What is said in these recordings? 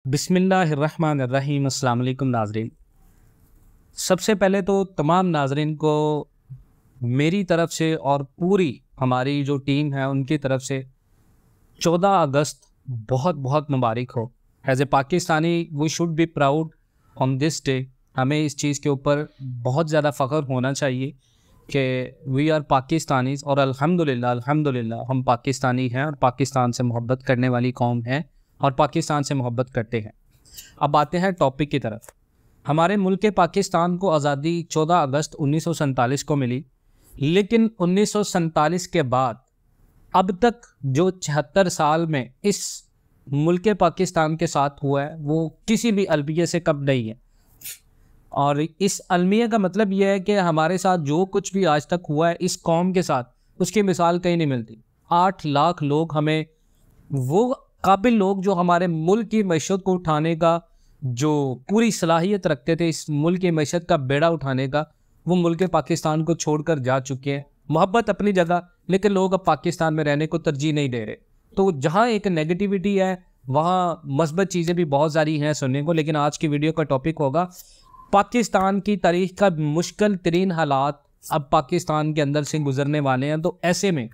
बिस्मिल्लाहिर्रहमानिर्रहीम। अस्सलाम वालेकुम नाज़रीन। सबसे पहले तो तमाम नाज़रीन को मेरी तरफ से और पूरी हमारी जो टीम है उनकी तरफ से 14 अगस्त बहुत बहुत मुबारक हो। As a Pakistani we should be proud on this day. हमें इस चीज़ के ऊपर बहुत ज़्यादा फ़ख्र होना चाहिए कि वी आर पाकिस्तानीज़ और अल्हम्दुलिल्लाह हम पाकिस्तानी हैं और पाकिस्तान से मोहब्बत करने वाली कौम है और पाकिस्तान से मोहब्बत करते हैं। अब आते हैं टॉपिक की तरफ। हमारे मुल्क पाकिस्तान को आज़ादी 14 अगस्त 1947 को मिली, लेकिन 1947 के बाद अब तक जो 76 साल में इस मुल्क पाकिस्तान के साथ हुआ है वो किसी भी अलमिया से कम नहीं है। और इस अलमिया का मतलब यह है कि हमारे साथ जो कुछ भी आज तक हुआ है इस कौम के साथ, उसकी मिसाल कहीं नहीं मिलती। 8 लाख लोग, हमें वो काबिल लोग जो हमारे मुल्क की मैशत को उठाने का जो पूरी सलाहियत रखते थे, इस मुल्क की मैशत का बेड़ा उठाने का, वो मुल्क पाकिस्तान को छोड़कर जा चुके हैं। मोहब्बत अपनी जगह, लेकिन लोग अब पाकिस्तान में रहने को तरजीह नहीं दे रहे। तो जहाँ एक नेगेटिविटी है वहाँ मस्बत चीज़ें भी बहुत सारी हैं सुनने को। लेकिन आज की वीडियो का टॉपिक होगा पाकिस्तान की तारीख का मुश्किल तरीन हालात अब पाकिस्तान के अंदर से गुजरने वाले हैं। तो ऐसे में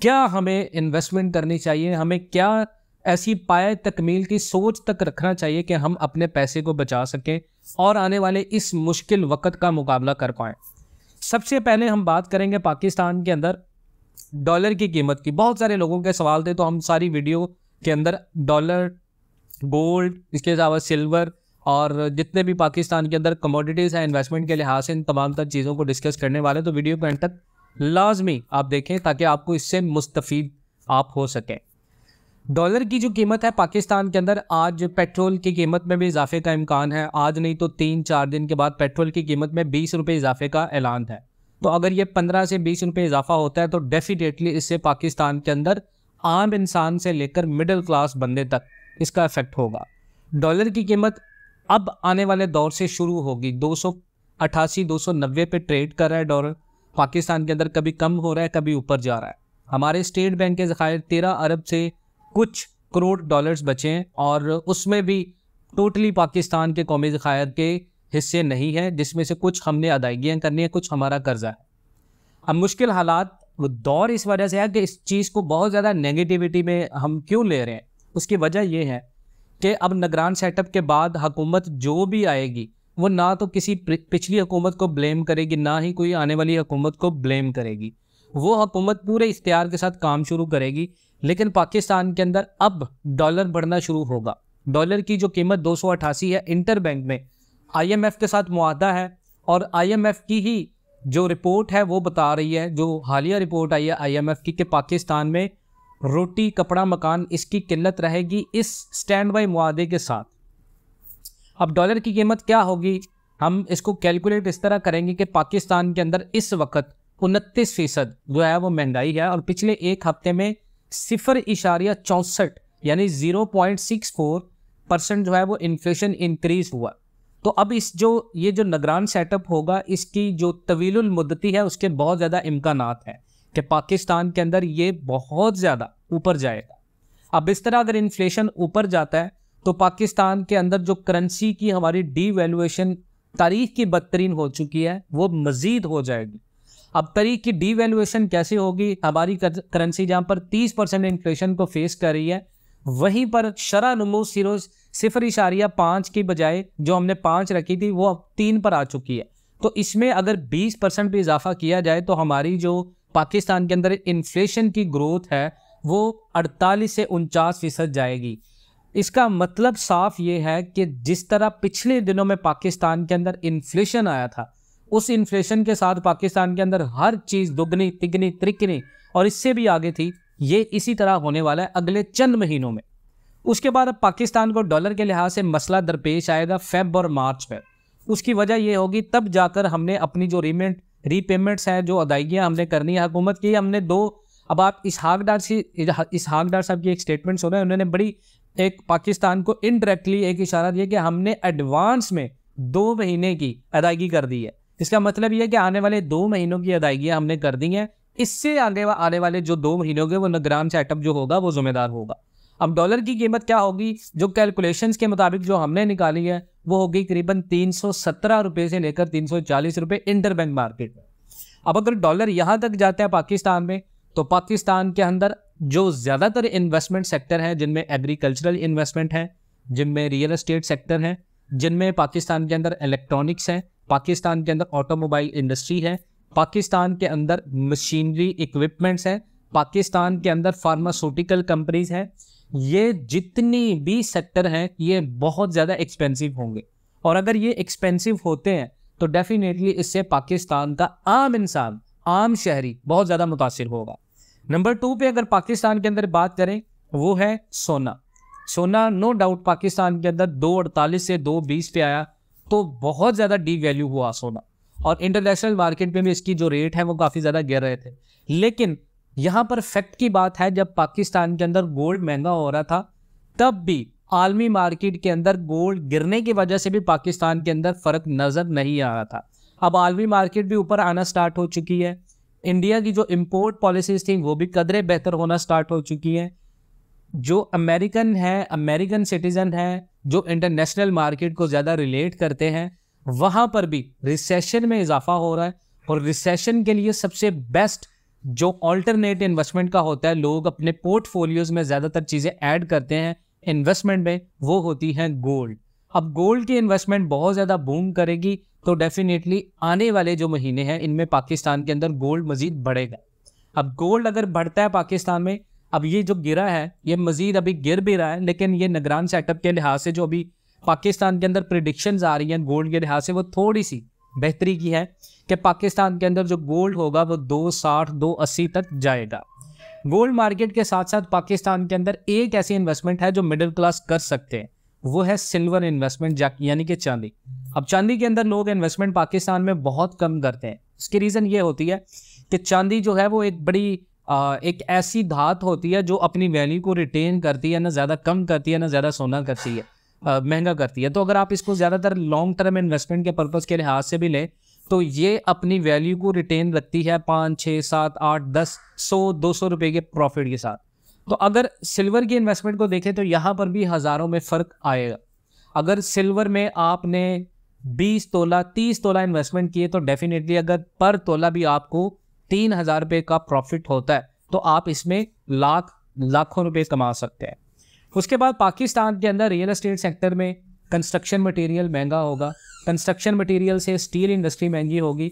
क्या हमें इन्वेस्टमेंट करनी चाहिए, हमें क्या ऐसी पाए तकमील की सोच तक रखना चाहिए कि हम अपने पैसे को बचा सकें और आने वाले इस मुश्किल वक्त का मुकाबला कर पाएँ। सबसे पहले हम बात करेंगे पाकिस्तान के अंदर डॉलर की कीमत की। बहुत सारे लोगों के सवाल थे, तो हम सारी वीडियो के अंदर डॉलर, गोल्ड, इसके अलावा सिल्वर और जितने भी पाकिस्तान के अंदर कमोडिटीज़ हैं इन्वेस्टमेंट के लिहाज से, इन तमाम तर चीज़ों को डिस्कस करने वाले। तो वीडियो को एंड तक लाजमी आप देखें ताकि आपको इससे मुस्तफ़ीद आप हो सकें। डॉलर की जो कीमत है पाकिस्तान के अंदर, आज पेट्रोल की कीमत में भी इजाफे का इम्कान है। आज नहीं तो 3-4 दिन के बाद पेट्रोल की कीमत में 20 रुपये इजाफे का ऐलान है। तो अगर ये 15 से 20 रुपये इजाफा होता है तो डेफिनेटली इससे पाकिस्तान के अंदर आम इंसान से लेकर मिडिल क्लास बंदे तक इसका इफेक्ट होगा। डॉलर की कीमत अब आने वाले दौर से शुरू होगी। 288-290 पे ट्रेड कर रहा है डॉलर पाकिस्तान के अंदर, कभी कम हो रहा है कभी ऊपर जा रहा है। हमारे स्टेट बैंक के ज़खायर 13 अरब से कुछ करोड़ डॉलर्स बचे हैं और उसमें भी टोटली पाकिस्तान के कौमी ज़खायर के हिस्से नहीं है, जिसमें से कुछ हमने अदायगियाँ करनी है, कुछ हमारा कर्जा है। अब मुश्किल हालात दौर इस वजह से है कि इस चीज़ को बहुत ज़्यादा नेगेटिविटी में हम क्यों ले रहे हैं। उसकी वजह यह है कि अब निगरान सेटअप के बाद हुकूमत जो भी आएगी वो ना तो किसी पिछली हुकूमत को ब्लेम करेगी, ना ही कोई आने वाली हुकूमत को ब्लेम करेगी। वो हुकूमत पूरे इख्तियार के साथ काम शुरू करेगी। लेकिन पाकिस्तान के अंदर अब डॉलर बढ़ना शुरू होगा। डॉलर की जो कीमत 288 है, इंटर बैंक में IMF के साथ मुआहदा है और IMF की ही जो रिपोर्ट है वो बता रही है, जो हालिया रिपोर्ट आई है IMF की, कि पाकिस्तान में रोटी, कपड़ा, मकान इसकी किल्लत रहेगी इस स्टैंड बाई मुआहदे के साथ। अब डॉलर की कीमत क्या होगी, हम इसको कैलकुलेट इस तरह करेंगे कि पाकिस्तान के अंदर इस वक्त 29% जो है वो महंगाई है और पिछले एक हफ्ते में 0.64 यानी 0.64% जो है वो इन्फ्लेशन इंक्रीज हुआ। तो अब ये जो निगरान सेटअप होगा, इसकी जो तवीलुल मुद्दती है उसके बहुत ज़्यादा इम्कानात हैं कि पाकिस्तान के अंदर ये बहुत ज़्यादा ऊपर जाएगा। अब इस तरह अगर इन्फ्लेशन ऊपर जाता है तो पाकिस्तान के अंदर जो करेंसी की हमारी डीवैल्यूएशन तारीख की बदतरीन हो चुकी है वो मज़ीद हो जाएगी। अब तारीख की डीवैल्यूएशन कैसे होगी, हमारी करेंसी जहाँ पर 30% इन्फ्लेशन को फेस कर रही है, वहीं पर शरह नमू 0.5 की बजाय जो हमने 5 रखी थी वो अब 3 पर आ चुकी है। तो इसमें अगर 20% भी इजाफा किया जाए तो हमारी जो पाकिस्तान के अंदर इन्फ्लेशन की ग्रोथ है वो 48 से 49% जाएगी। इसका मतलब साफ ये है कि जिस तरह पिछले दिनों में पाकिस्तान के अंदर इन्फ्लेशन आया था, उस इन्फ्लेशन के साथ पाकिस्तान के अंदर हर चीज़ दुगनी, तिगनी, त्रिकनी और इससे भी आगे थी। ये इसी तरह होने वाला है अगले चंद महीनों में। उसके बाद अब पाकिस्तान को डॉलर के लिहाज से मसला दरपेश आएगा फेब और मार्च में। उसकी वजह ये होगी तब जाकर हमने अपनी जो रीपेमेंट्स हैं, जो अदायगियाँ हमने करनी है हुकूमत की, हमने अब आप इसहाक डार साहब की एक स्टेटमेंट सुना है, उन्होंने बड़ी एक पाकिस्तान को इनडायरेक्टली एक इशारा दिया कि हमने एडवांस में 2 महीने की अदायगी कर दी है। इसका मतलब यह है कि आने वाले 2 महीनों की अदायगियाँ हमने कर दी हैं। इससे आगे आने वाले जो 2 महीने होंगे वो निगरान सेटअप जो होगा वो जिम्मेदार होगा। अब डॉलर की कीमत क्या होगी, जो कैलकुलेशंस के मुताबिक जो हमने निकाली है वो होगी करीबन 317 रुपये से लेकर 340 रुपये इंटरबैंक मार्केट में। अब अगर डॉलर यहाँ तक जाता है पाकिस्तान में, तो पाकिस्तान के अंदर जो ज़्यादातर इन्वेस्टमेंट सेक्टर हैं, जिनमें एग्रीकल्चरल इन्वेस्टमेंट है, जिनमें रियल एस्टेट सेक्टर है, जिनमें पाकिस्तान के अंदर इलेक्ट्रॉनिक्स है, पाकिस्तान के अंदर ऑटोमोबाइल इंडस्ट्री है, पाकिस्तान के अंदर मशीनरी इक्विपमेंट्स हैं, पाकिस्तान के अंदर फार्मास्यूटिकल कंपनीज हैं, ये जितनी भी सेक्टर हैं ये बहुत ज़्यादा एक्सपेंसिव होंगे। और अगर ये एक्सपेंसिव होते हैं तो डेफिनेटली इससे पाकिस्तान का आम इंसान, आम शहरी बहुत ज़्यादा मुतासिर होगा। नंबर 2 पे अगर पाकिस्तान के अंदर बात करें वो है सोना। सोना नो डाउट पाकिस्तान के अंदर 2.48 से 2.20 पे आया तो बहुत ज़्यादा डी वैल्यू हुआ सोना, और इंटरनेशनल मार्केट में भी इसकी जो रेट है वो काफ़ी ज़्यादा गिर रहे थे। लेकिन यहाँ पर फैक्ट की बात है, जब पाकिस्तान के अंदर गोल्ड महंगा हो रहा था तब भी आलमी मार्केट के अंदर गोल्ड गिरने की वजह से भी पाकिस्तान के अंदर फ़र्क नज़र नहीं आ रहा था। अब आलमी मार्केट भी ऊपर आना स्टार्ट हो चुकी है, इंडिया की जो इम्पोर्ट पॉलिसीज़ थी वो भी कदरे बेहतर होना स्टार्ट हो चुकी हैं। जो अमेरिकन है, अमेरिकन सिटीज़न है, जो इंटरनेशनल मार्केट को ज़्यादा रिलेट करते हैं, वहाँ पर भी रिसेशन में इजाफा हो रहा है। और रिसेशन के लिए सबसे बेस्ट जो ऑल्टरनेट इन्वेस्टमेंट का होता है, लोग अपने पोर्टफोलियोज में ज़्यादातर चीज़ें ऐड करते हैं इन्वेस्टमेंट में, वो होती है गोल्ड। अब गोल्ड की इन्वेस्टमेंट बहुत ज़्यादा बूम करेगी तो डेफिनेटली आने वाले जो महीने हैं इनमें पाकिस्तान के अंदर गोल्ड मज़ीद बढ़ेगा। अब गोल्ड अगर बढ़ता है पाकिस्तान में, अब ये जो गिरा है ये मज़ीद अभी गिर भी रहा है, लेकिन ये निगरान सेटअप के लिहाज से जो अभी पाकिस्तान के अंदर प्रिडिक्शंस आ रही हैं गोल्ड के लिहाज से, वो थोड़ी सी बेहतरी की है कि पाकिस्तान के अंदर जो गोल्ड होगा वो 260 280 तक जाएगा। गोल्ड मार्केट के साथ साथ पाकिस्तान के अंदर एक ऐसी इन्वेस्टमेंट है जो मिडिल क्लास कर सकते हैं, वो है सिल्वर इन्वेस्टमेंट, यानी कि चांदी। अब चांदी के अंदर लोग इन्वेस्टमेंट पाकिस्तान में बहुत कम करते हैं। इसकी रीज़न ये होती है कि चांदी जो है वो एक बड़ी एक ऐसी धात होती है जो अपनी वैल्यू को रिटेन करती है, ना ज़्यादा कम करती है ना ज़्यादा सोना करती है, महंगा करती है। तो अगर आप इसको ज़्यादातर लॉन्ग टर्म इन्वेस्टमेंट के पर्पज़ के लिहाज से भी लें तो ये अपनी वैल्यू को रिटेन रखती है 5 6 7 8 10 100 200 रुपये के प्रॉफिट के साथ। तो अगर सिल्वर की इन्वेस्टमेंट को देखें तो यहाँ पर भी हज़ारों में फ़र्क आएगा। अगर सिल्वर में आपने 20 तोला 30 तोला इन्वेस्टमेंट किए तो डेफिनेटली अगर पर तोला भी आपको 3000 रुपये का प्रॉफिट होता है तो आप इसमें लाखों रुपए कमा सकते हैं। उसके बाद पाकिस्तान के अंदर रियल एस्टेट सेक्टर में कंस्ट्रक्शन मटेरियल महंगा होगा, कंस्ट्रक्शन मटेरियल से स्टील इंडस्ट्री महंगी होगी,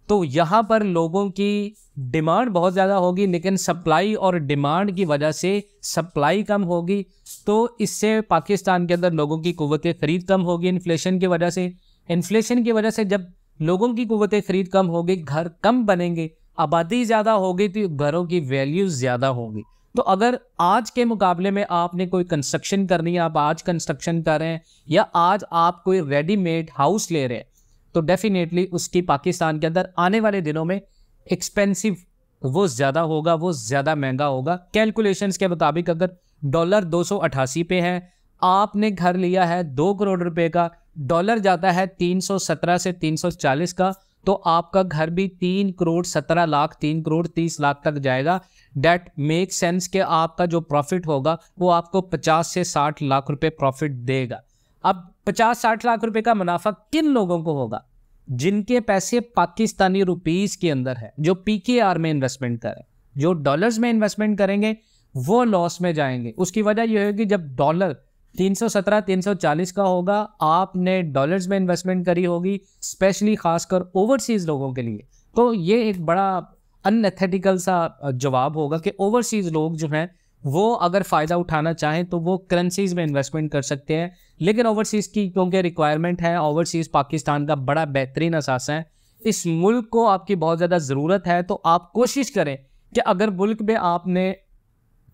तो यहाँ पर लोगों की डिमांड बहुत ज़्यादा होगी, लेकिन सप्लाई और डिमांड की वजह से सप्लाई कम होगी, तो इससे पाकिस्तान के अंदर लोगों की कुव्वत ख़रीद कम होगी। इन्फ्लेशन की वजह से जब लोगों की कुव्वत ख़रीद कम होगी, घर कम बनेंगे, आबादी ज़्यादा होगी तो घरों की वैल्यू ज़्यादा होगी। तो अगर आज के मुकाबले में आपने कोई कंस्ट्रक्शन करनी है, आप आज कंस्ट्रक्शन कर रहे हैं या आज आप कोई रेडीमेड हाउस ले रहे हैं, तो डेफिनेटली उसकी पाकिस्तान के अंदर आने वाले दिनों में एक्सपेंसिव वो ज़्यादा होगा, वो ज़्यादा महंगा होगा। कैलकुलेशंस के मुताबिक अगर डॉलर 288 पे है, आपने घर लिया है 2 करोड़ रुपए का, डॉलर जाता है 317 से 340 का, तो आपका घर भी 3 करोड़ 17 लाख 3 करोड़ 30 लाख तक जाएगा। डेट मेक सेंस के आपका जो प्रॉफिट होगा वो आपको 50 से 60 लाख रुपए प्रॉफिट देगा। अब 50-60 लाख रुपए का मुनाफा किन लोगों को होगा? जिनके पैसे पाकिस्तानी रुपीस के अंदर है, जो पीकेआर में इन्वेस्टमेंट करें। जो डॉलर्स में इन्वेस्टमेंट करेंगे वो लॉस में जाएंगे। उसकी वजह यह है कि जब डॉलर 317-340 का होगा, आपने डॉलर्स में इन्वेस्टमेंट करी होगी, स्पेशली खासकर ओवरसीज़ लोगों के लिए, तो ये एक बड़ा अनएथिकल सा जवाब होगा कि ओवरसीज़ लोग जो हैं वो अगर फ़ायदा उठाना चाहें तो वो करेंसीज़ में इन्वेस्टमेंट कर सकते हैं। लेकिन ओवरसीज़ की क्योंकि रिक्वायरमेंट है, ओवरसीज़ पाकिस्तान का बड़ा बेहतरीन असासा है, इस मुल्क को आपकी बहुत ज़्यादा ज़रूरत है, तो आप कोशिश करें कि अगर मुल्क में आपने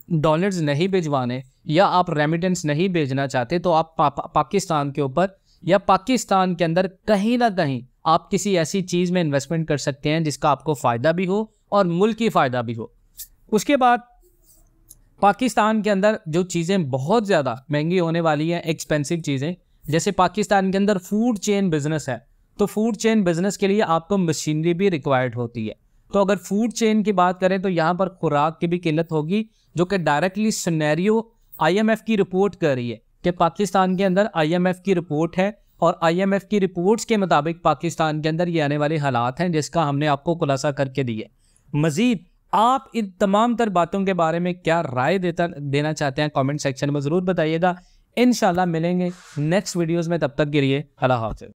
डॉलर्स नहीं भिजवाने या आप रेमिटेंस नहीं भेजना चाहते तो आप पाकिस्तान के ऊपर या पाकिस्तान के अंदर कहीं ना कहीं आप किसी ऐसी चीज़ में इन्वेस्टमेंट कर सकते हैं जिसका आपको फ़ायदा भी हो और मुल्क की फ़ायदा भी हो। उसके बाद पाकिस्तान के अंदर जो चीज़ें बहुत ज़्यादा महंगी होने वाली हैं, एक्सपेंसिव चीज़ें, जैसे पाकिस्तान के अंदर फूड चेन बिज़नेस है, तो फूड चेन बिज़नेस के लिए आपको मशीनरी भी रिक्वायर्ड होती है। तो अगर फूड चेन की बात करें तो यहाँ पर खुराक की भी किल्लत होगी, जो कि डायरेक्टली सिनेरियो IMF की रिपोर्ट कर रही है कि पाकिस्तान के अंदर IMF की रिपोर्ट है और IMF की रिपोर्ट्स के मुताबिक पाकिस्तान के अंदर ये आने वाले हालात हैं जिसका हमने आपको खुलासा करके दिया। मज़ीद आप इन तमाम तर बातों के बारे में क्या राय देना चाहते हैं कमेंट सेक्शन में ज़रूर बताइएगा। इंशाल्लाह मिलेंगे नेक्स्ट वीडियोज़ में, तब तक के लिए अल्लाह हाफ़िज़।